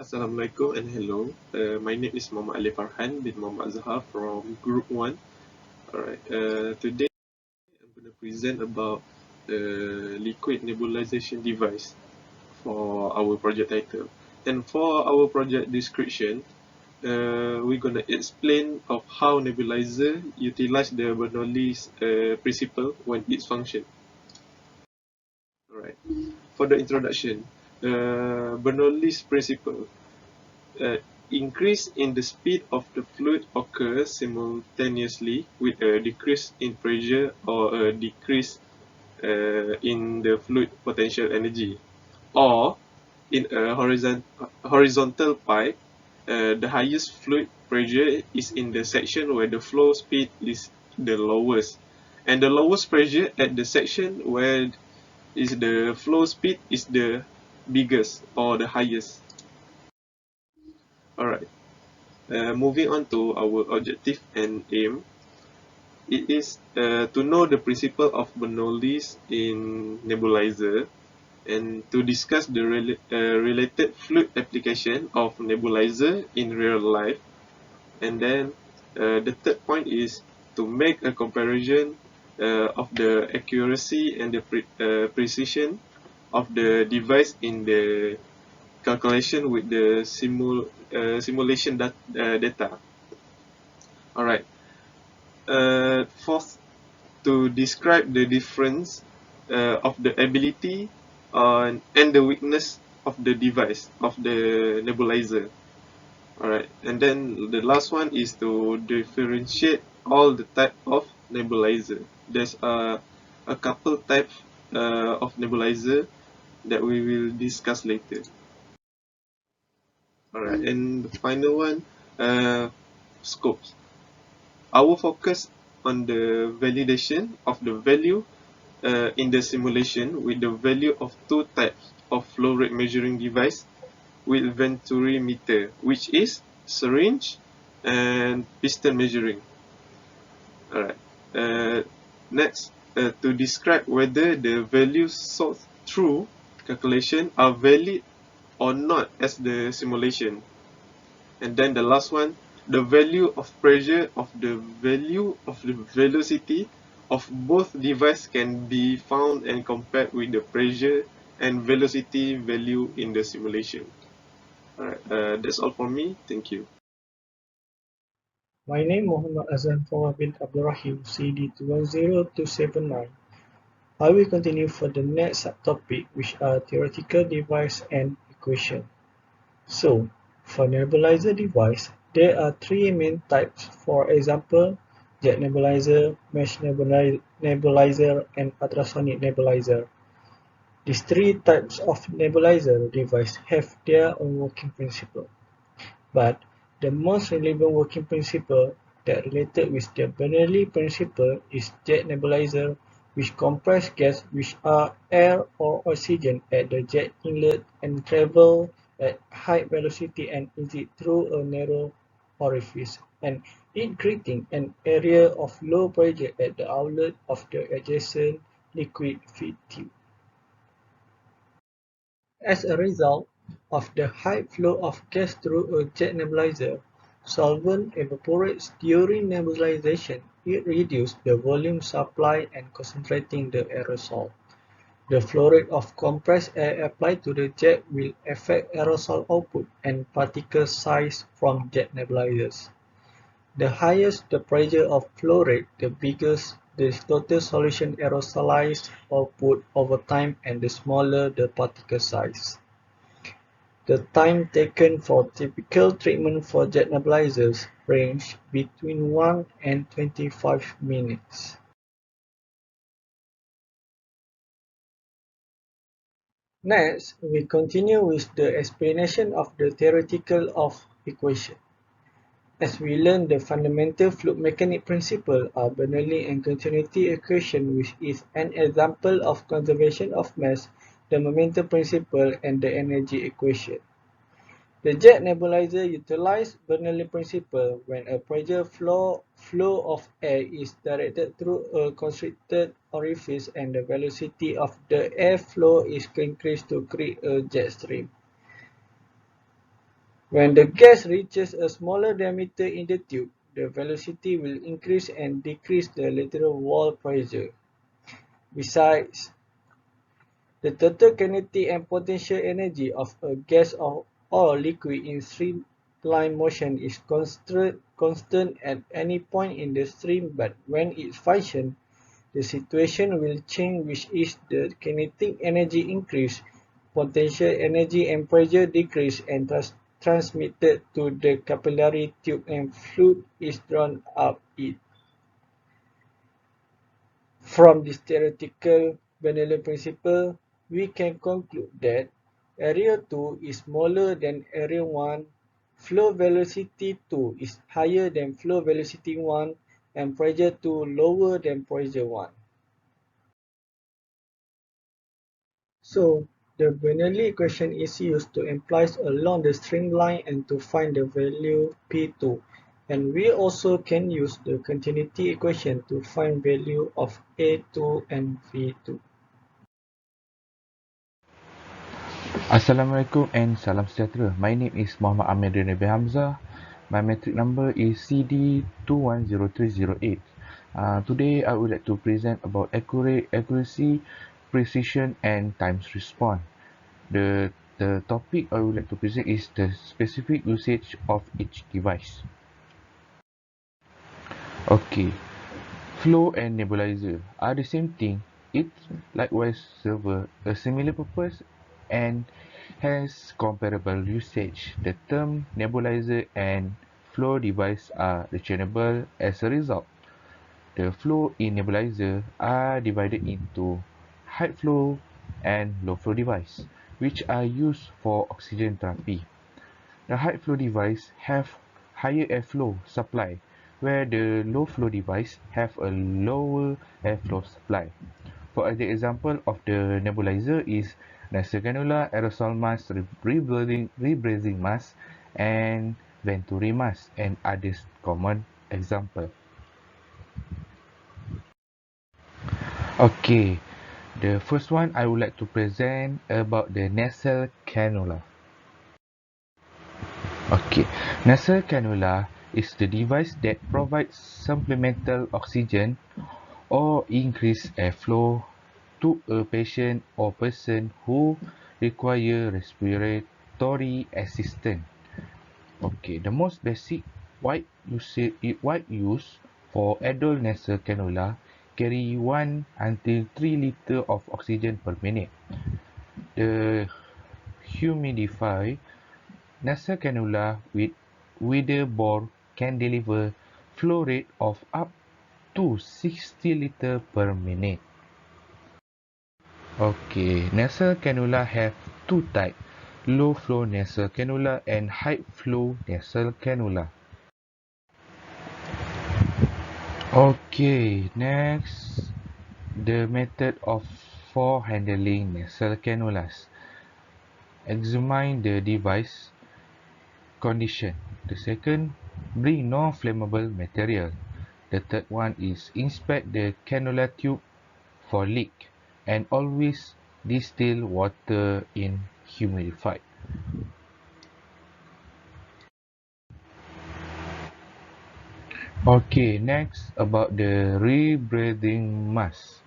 Assalamualaikum and hello. My name is Muhammad FARHAN bin Muhammad AZHAR from Group 1. Alright. Today I'm going to present about the liquid nebulization device for our project title. And for our project description, we're going to explain of how nebulizer utilize the Bernoulli's principle when it's function. Alright. For the introduction, Bernoulli's principle. Increase in the speed of the fluid occurs simultaneously with a decrease in pressure or a decrease in the fluid potential energy. Or in a horizontal pipe, the highest fluid pressure is in the section where the flow speed is the lowest, and the lowest pressure at the section where is the flow speed is the biggest or the highest. Alright. Moving on to our objective and aim, it is to know the principle of Bernoulli's in nebulizer and to discuss the related fluid application of nebulizer in real life. And then the third point is to make a comparison of the accuracy and the precision of the device in the calculation with the simulation data. Alright. Fourth, to describe the difference of the ability and the weakness of the device of the nebulizer. Alright, and then the last one is to differentiate all the type of nebulizer. There's a couple types of nebulizer that we will discuss later. Alright, and the final one, scopes. Our focus on the validation of the value in the simulation with the value of two types of flow rate measuring device with Venturi meter, which is syringe and piston measuring. Alright. Next, to describe whether the values sought through calculation are valid or not as the simulation. And then the last one, the value of pressure of the value of the velocity of both devices can be found and compared with the pressure and velocity value in the simulation. Alright, that's all for me. Thank you. My name Muhammad Azhan Fawwaz bin Abdul Rahim, CD 210-279. I will continue for the next subtopic, which are theoretical device and equation. So, for nebulizer device, there are three main types. For example, jet nebulizer, mesh nebulizer, and ultrasonic nebulizer. These three types of nebulizer device have their own working principle. But the most relevant working principle that related with the Bernoulli principle is jet nebulizer, which compress gas which are air or oxygen at the jet inlet and travel at high velocity and exit through a narrow orifice, and it creating an area of low pressure at the outlet of the adjacent liquid feed tube. As a result of the high flow of gas through a jet nebulizer, solvent evaporates during nebulization. It reduces the volume supply and concentrating the aerosol. The flow rate of compressed air applied to the jet will affect aerosol output and particle size from jet nebulizers. The higher the pressure of flow rate, the bigger the total solution aerosolized output over time and the smaller the particle size. The time taken for typical treatment for jet nebulizers range between 1 and 25 minutes. Next, we continue with the explanation of the theoretical of equation. As we learn the fundamental fluid mechanics principle are Bernoulli and continuity equation, which is an example of conservation of mass, the momentum principle, and the energy equation. The jet nebulizer utilizes Bernoulli principle when a pressure flow of air is directed through a constricted orifice and the velocity of the air flow is increased to create a jet stream. When the gas reaches a smaller diameter in the tube, the velocity will increase and decrease the lateral wall pressure. Besides, the total kinetic and potential energy of a gas or liquid in streamline motion is constant at any point in the stream, but when it functions, the situation will change, which is the kinetic energy increase, potential energy and pressure decrease, and transmitted to the capillary tube and fluid is drawn up it. From this theoretical Bernoulli principle, we can conclude that area 2 is smaller than area 1, flow velocity 2 is higher than flow velocity 1, and pressure 2 lower than pressure 1. So, the Bernoulli equation is used to imply along the streamline and to find the value P2. And we also can use the continuity equation to find value of A2 and V2. Assalamualaikum and salam sejahtera. My name is Muhammad Amirdanial bin Hamzah. My metric number is CD210308. Today I would like to present about accuracy, precision and times response. The topic I would like to present is the specific usage of each device. Okay, flow and nebulizer are the same thing. It likewise serve a similar purpose and has comparable usage. The term nebulizer and flow device are interchangeable as a result. The flow in nebulizer are divided into high flow and low flow device, which are used for oxygen therapy. The high flow device have higher airflow supply, where the low flow device have a lower airflow supply. For the example of the nebulizer is nasal cannula, aerosol mask, rebreathing mask, and venturi mask, and others common example. Okay, the first one I would like to present about the nasal cannula. Okay, nasal cannula is the device that provides supplemental oxygen or increased airflow to a patient or person who require respiratory assistance. Okay, the most basic wide use for adult nasal cannula carry 1 until 3 liter of oxygen per minute. The humidified nasal cannula with wider bore can deliver flow rate of up to 60 liter per minute. Okay, nasal cannula have two types, low flow nasal cannula and high flow nasal cannula. Okay, next, the method for handling nasal cannulas. Examine the device condition. The second, bring non-flammable material. The third one is inspect the cannula tube for leak and always distill water in humidified. Okay, next about the rebreathing mask.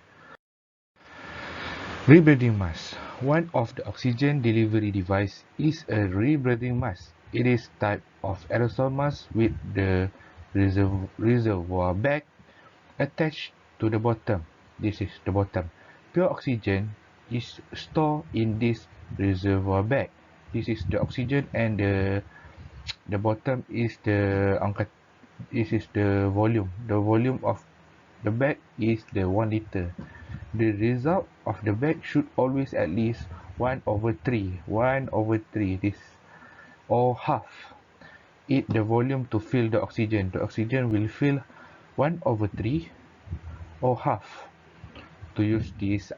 Rebreathing mask. One of the oxygen delivery device is a rebreathing mask. It is type of aerosol mask with the reservoir bag attached to the bottom. This is the bottom. Pure oxygen is stored in this reservoir bag. This is the oxygen and the bottom is the this is the volume. The volume of the bag is the 1 liter. The result of the bag should always at least 1/3. 1/3 this or half. It the volume to fill the oxygen. The oxygen will fill 1/3 or half to use this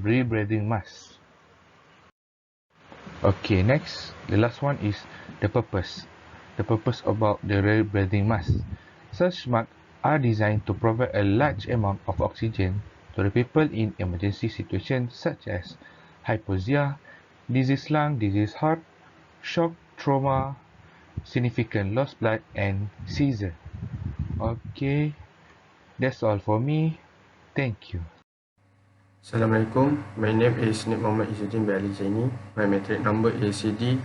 rebreathing mask. Okay, next, the last one is the purpose. The purpose about the rebreathing mask. Such masks are designed to provide a large amount of oxygen to the people in emergency situations such as hypoxia, disease lung, disease heart, shock, trauma, significant lost blood, and seizure. Okay, that's all for me. Thank you. Assalamualaikum. My name is IZZUDDIN bin ZAINI. My matric number is CD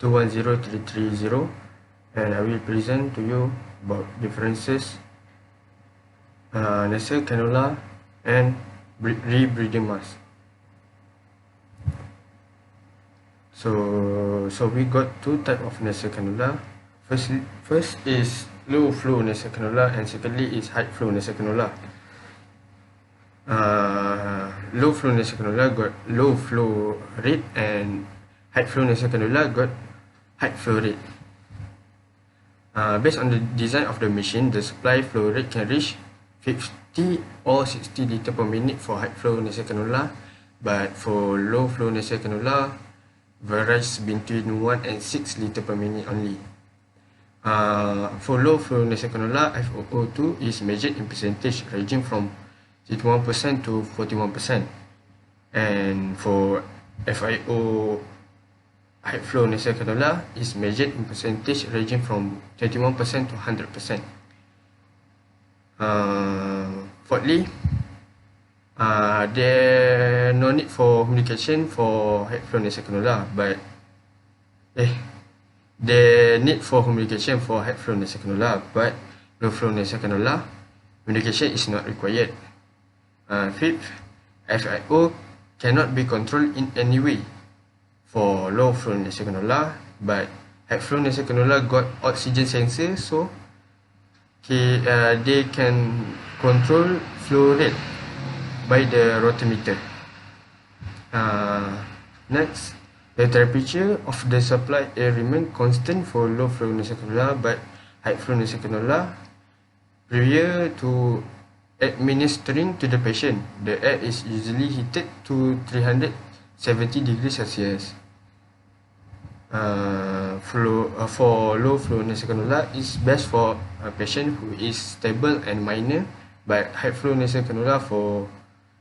210330, and I will present to you about differences nasal cannula and rebreathing mask. So we got two types of nasal cannula. First is low flow nasal cannula, and secondly is high flow nasal cannula. Low flow nasal cannula got low flow rate, and high flow nasal cannula got high flow rate. Based on the design of the machine, the supply flow rate can reach 50 or 60 liter per minute for high flow nasal cannula, but for low flow nasal cannula varies between 1 and 6 liter per minute only. For low flow nasal cannula, FOO2 is measured in percentage ranging from 31% to 41%, and for FIO high flow nasal cannula is measured in percentage ranging from 21% to 100%. Fourthly, there no need for communication for high flow nasal cannula, but there need for communication for high flow nasal cannula, but low flow nasal cannula communication is not required. Fifth, FIO cannot be controlled in any way for low flow nasal cannula, but high flow nasal cannula got oxygen sensor, so they can control flow rate by the rotometer. Next, the temperature of the supply air remain constant for low flow nasal cannula, but high flow nasal cannula prior to administering to the patient, the air is usually heated to 370 degrees Celsius. For low flow nasal cannula is best for a patient who is stable and minor, but high flow nasal cannula for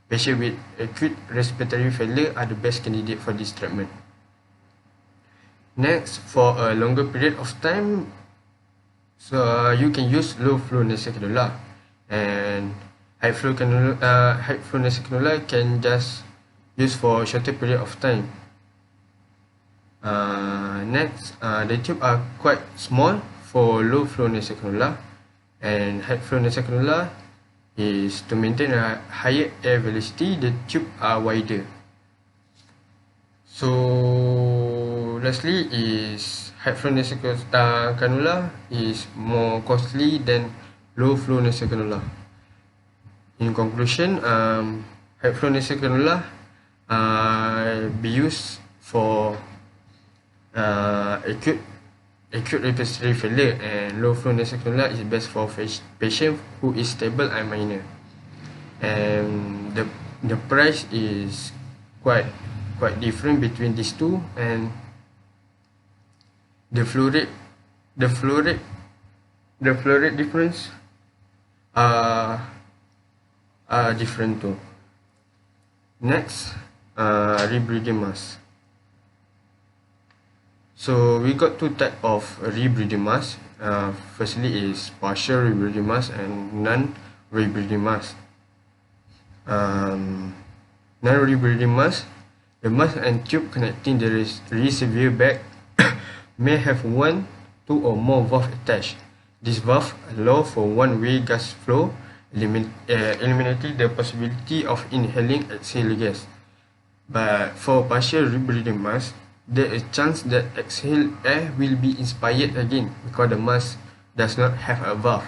patients with acute respiratory failure are the best candidate for this treatment. Next, for a longer period of time, so you can use low flow nasal cannula, and high flow nasal cannula can just use for a shorter period of time. Next, the tube are quite small for low flow nasal cannula, and high flow nasal cannula is to maintain a higher air velocity, the tube are wider. So lastly is high flow nasal cannula is more costly than low flow nasal cannula. In conclusion, high flow nasal cannula be used for acute respiratory failure, and low flow nasal cannula is best for patient who is stable and minor. And the price is quite different between these two, and the flow rate difference are different too. Next, rebreathing mask. So we got two types of rebreathing mask. Firstly is partial rebreathing mask and non-rebreathing mask. Non-rebreathing mask, the mask and tube connecting the reservoir bag may have one, two or more valves attached. This valve allow for one-way gas flow, eliminating the possibility of inhaling exhaled gas. But for partial rebreathing mask, there is a chance that exhaled air will be inspired again because the mask does not have a valve.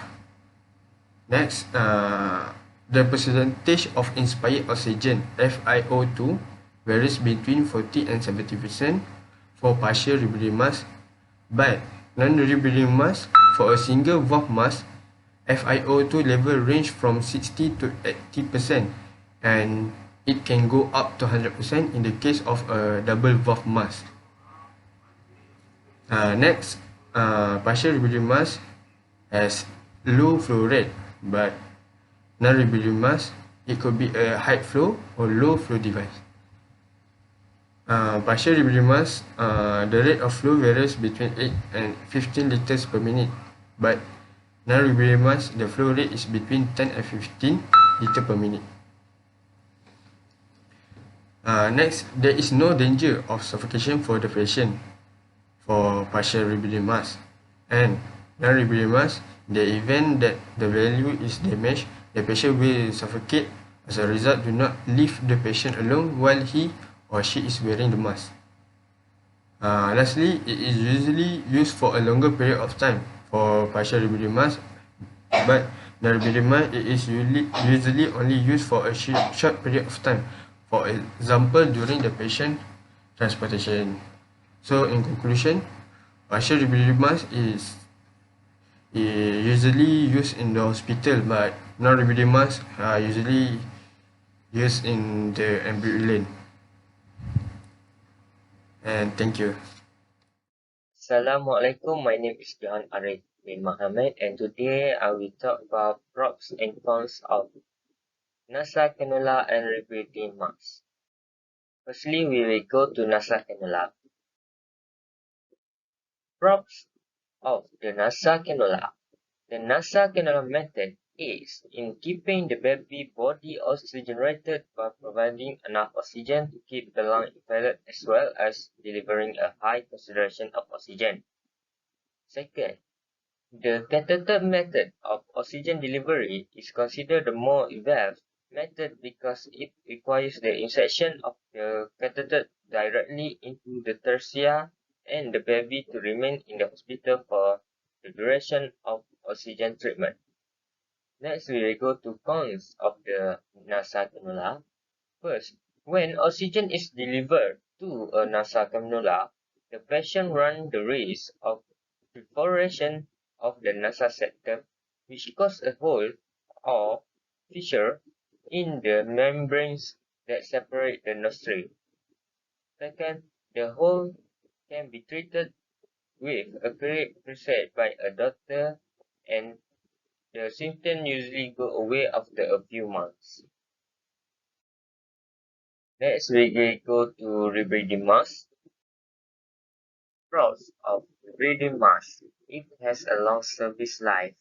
Next, the percentage of inspired oxygen FiO2 varies between 40 and 70% for partial rebreathing mask, but non-rebreathing mask, for a single valve mask, FiO2 level range from 60 to 80%, and it can go up to 100% in the case of a double valve mask. Next, partial rebreathing mask has low flow rate, but non-rebreathing mask, it could be a high flow or low flow device. Partial rebreathing mask, the rate of flow varies between 8 and 15 liters per minute, but non-rebreathing mask, the flow rate is between 10 and 15 liters per minute. Next, there is no danger of suffocation for the patient for partial rebreathing mask, and non-rebreathing mask, the event that the value is damaged, the patient will suffocate. As a result, do not leave the patient alone while he or she is wearing the mask. Lastly, it is usually used for a longer period of time for partial rebreathing mask, but non-rebreathing mask, it is usually only used for a short period of time, for example during the patient transportation. So in conclusion, partial rebreathing mask is usually used in the hospital, but non-rebreathing masks are usually used in the ambulance. And thank you. Assalamualaikum, my name is JOHAN ARIFF bin MAHAMED, and today I will talk about pros and cons of nasal cannula and rebreathing mask. Firstly, we will go to nasal cannula. Pros of the nasal cannula. The nasal cannula method is in keeping the baby body oxygenated by providing enough oxygen to keep the lung inflated as well as delivering a high concentration of oxygen. Second, the catheter method of oxygen delivery is considered the more advanced method because it requires the insertion of the catheter directly into the trachea and the baby to remain in the hospital for the duration of oxygen treatment. Next, we will go to cons of the nasal cannula. First, when oxygen is delivered to a nasal cannula, the patient runs the risk of perforation of the nasal septum, which causes a hole or fissure in the membranes that separate the nostril. Second, the hole can be treated with a crepe preset by a doctor, and the symptoms usually go away after a few months. Next, we will go to rebreathing mask. Pros of rebreathing mask. It has a long service life.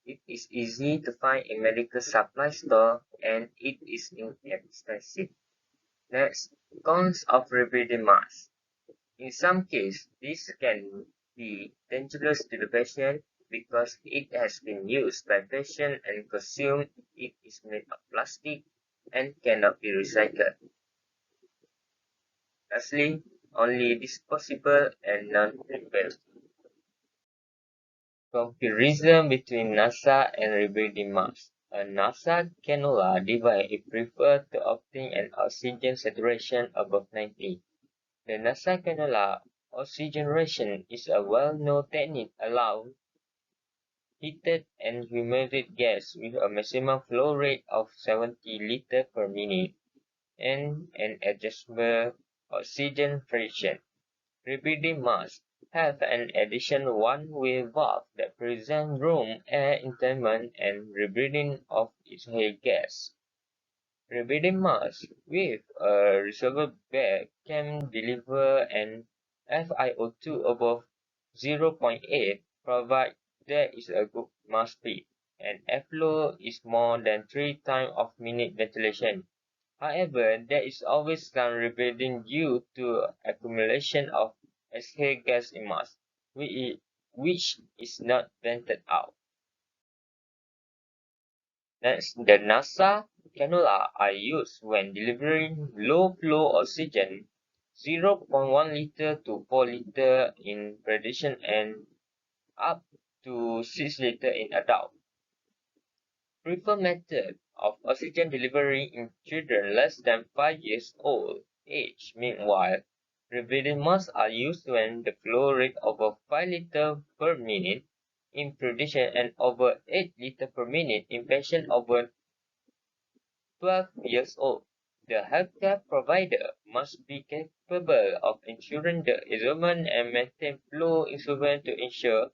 It is easy to find in medical supply store and it is inexpensive. Next, cons of rebreathing mask. In some cases, this can be dangerous to the patient because it has been used by patients and consumed. It is made of plastic and cannot be recycled. Lastly, only disposable and non-repairable. Comparison between NASA and rebreathing mask. A NASA cannula device is preferred to obtain an oxygen saturation above 90. The NASA cannula oxygenation is a well-known technique allowing heated and humid gas with a maximum flow rate of 70 liters per minute and an adjustable oxygen fraction. Rebreathing masks have an additional one-way valve that prevents room air entrainment and rebreathing of exhaled gas. Rebreathing masks with a reservoir bag can deliver an FiO2 above 0.8 provided there is a good mask speed and airflow is more than 3 times of minute ventilation. However, there is always some rebreathing due to accumulation of exhaled gas in mask, which is not vented out. Next, the NASA cannula are used when delivering low-flow oxygen 0.1 liter to 4 liter in pediatrician and up to 6 liter in adult. Preferred method of oxygen delivery in children less than 5 years old age. Meanwhile, rebreathing masks are used when the flow rate over 5 liters per minute in pediatrician and over 8 liters per minute in patients over 12 years old. The healthcare provider must be capable of ensuring the examination and maintain flow instrument to ensure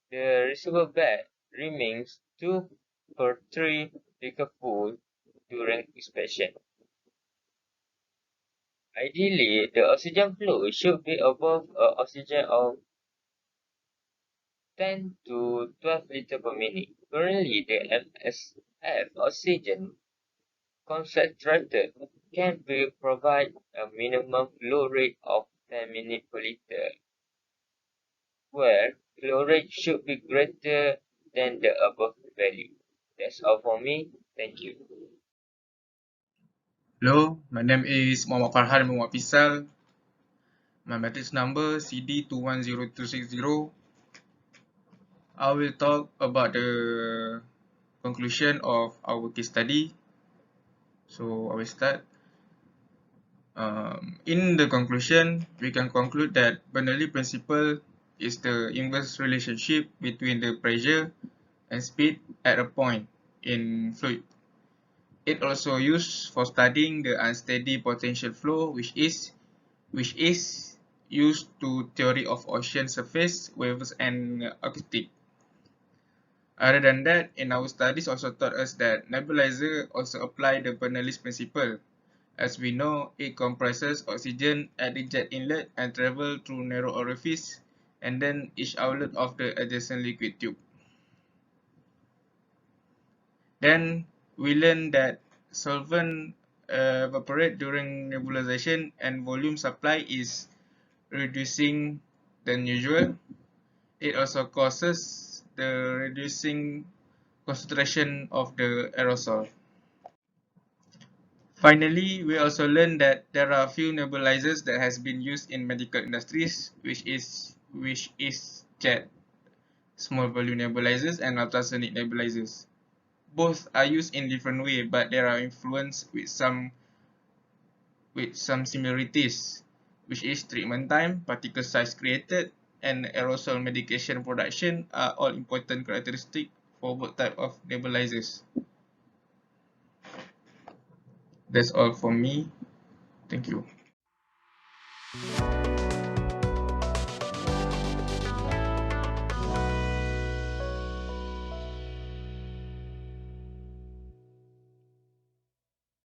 the receiver bed remains 2/3 liquid full during inspection. Ideally, the oxygen flow should be above oxygen of 10 to 12 liters per minute. Currently, the MSF oxygen concentrator can provide a minimum flow rate of 10 minutes per liter, where flow rate should be greater than the above value. That's all for me. Thank you. Hello, my name is Muhammad FARHAN Muhammad FISAL. My matrix number CD210260. I will talk about the conclusion of our case study. So I will start. In the conclusion, we can conclude that Bernoulli principle is the inverse relationship between the pressure and speed at a point in fluid. It also used for studying the unsteady potential flow, which is used to theory of ocean surface waves and acoustic. Other than that, in our studies also taught us that nebulizer also apply the Bernoulli's principle. As we know, it compresses oxygen at the jet inlet and travel through narrow orifice and then each outlet of the adjacent liquid tube. Then we learned that solvent evaporate during nebulization and volume supply is reducing than usual. It also causes the reducing concentration of the aerosol. Finally, we also learned that there are few nebulizers that has been used in medical industries, which is jet, small volume nebulizers, and ultrasonic nebulizers. Both are used in different way, but there are influence with some similarities, which is treatment time, particle size created, and aerosol medication production are all important characteristics for both type of nebulizers. That's all from me. Thank you.